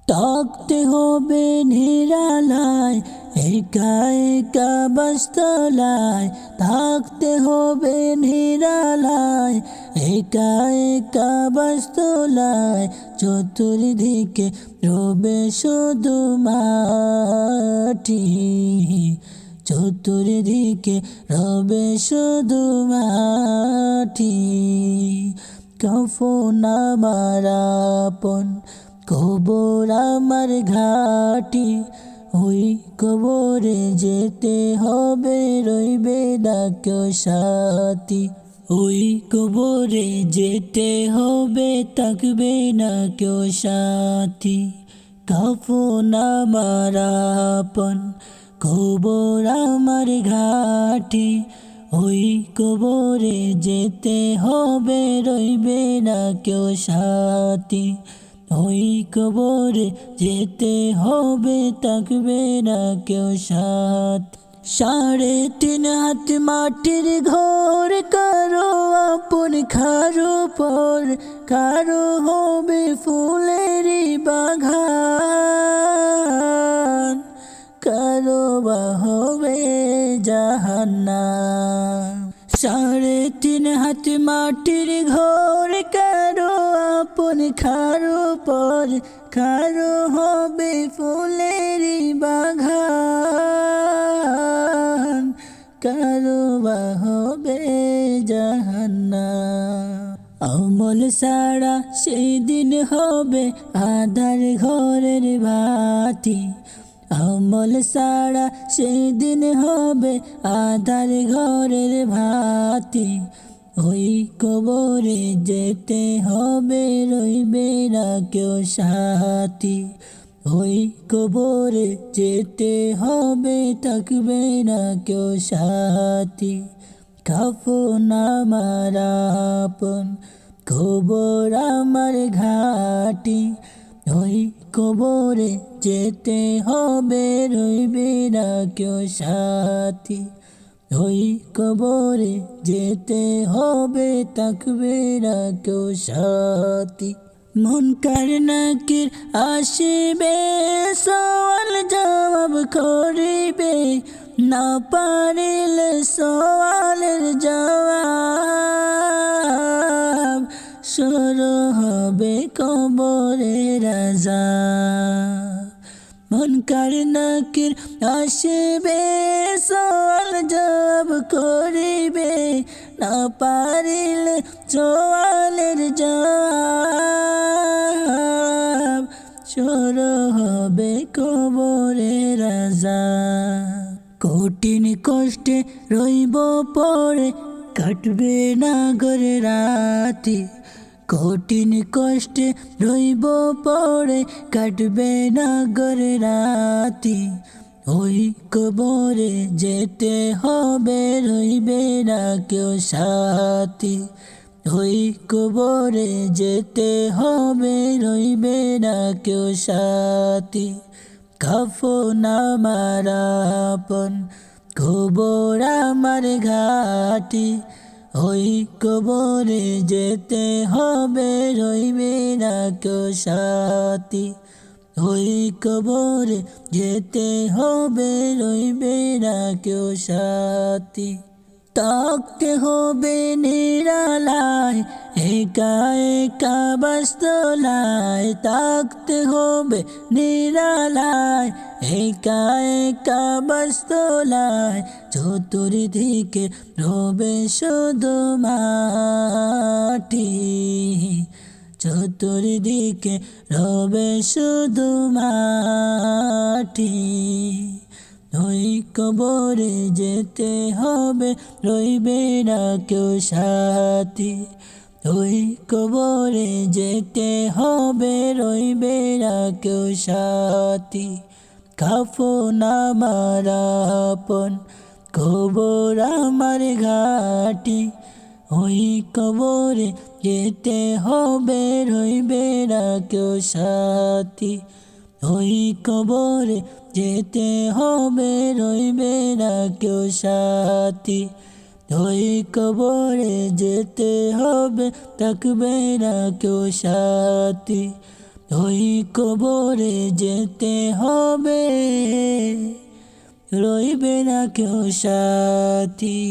থাকতে হবে নিরালায় একা একা বাসতলায়, থাকতে হবে নিরালায় একা একা বাসতলায়। চতুর্দিকে রবে শুধু মাটি, চতুর্দিকে রবে শুধু মাটি। কাফন আমার আপন, কবর আমার ঘাটি, ওই কবরে যেতে হবে, রইবে না কেউ সাথী। ওই কবরে যেতে হবে, থাকবে না কেউ সাথী। কাফন আমার আপন, কবর আমার ঘাটি, ওই কবরে যেতে হবে, রইবে না কেউ সাথী। ওই কবরে যেতে হবে, থাকবে না কেউ সাথ। 3.5 হাত মাটির ঘর, কারো আপন কারো পর, কারো হবে ফুলেরই বাগান, কারো বা হবে জাহান্নাম। 3.5 হাত মাটির ঘর, কারো আপন কারো পর, কারো হবে ফুলেরই বাগান, কারো বা হবে জাহান্নাম। আমল ছাড়া সেই দিন হবে আঁধার ঘরের বাতি, আমল ছাড়া সেই দিন হবে আঁধার ঘরের বাতি। ওই কবরে যেতে হবে, রইবে না কেউ সাথী। ওই কবরে যেতে হবে, থাকবে না কেউ সাথী। কাফন আমার আপন, কবর আমার ঘাটি, ওই কবরে যেতে হবে, রইবে না কেউ সাথী। ওই কবরে যেতে হবে, থাকবে না কেউ সাথী। মুনকার নাকির আসিবে, সওয়াল জবাব করিবে, না পারিলে সওয়ালের জবাব শুরু হবে কবরের আযাব। মুনকার নাকির আসিবে, সওয়াল জবাব করিবে, না পারিলে সওয়ালের জবাব শুরু হবে কবরের আযাব। কঠিন কষ্টে রইব পড়ে, কাটবে না ঘরে রাতি, কঠিন কষ্টে রইব পড়ে, কাটবে না ঘরে রাতি। ওই কবরে যেতে হবে, রইবে না কেউ সাথী। ওই কবরে যেতে হবে, রইবে না কেউ সাথী। কাফন আমার আপন, কবর আমার ঘাটি, ওই কবরে যেতে হবে, রইবে না কেউ সাথী। ওই কবরে যেতে হবে, রইবে না কেউ সাথী। থাকতে হবে নিরালায় একা একা বাসতলায়, থাকতে হবে নিরালায় একা একা বাসতলায়। চতুর্দিকে রবে শুধু মাটি, চতুর্দিকে রবে শুধু মাটি। ওই কবরে যেতে হবে, রইবে না কেউ সাথী। ওই কবরে যেতে হবে, রইবে না কেউ সাথী। কাফন আমার আপন, কবর আমার ঘাটি, ওই কবরে যেতে হবে, রইবে না কেউ সাথী। ওই কবরে যেতে হবে, রইবে না কেউ সাথী। ওই কবরে যেতে হবে, থাকবে না কেউ সাথী। ওই কবরে যেতে হবে, রইবে না কেউ সাথী।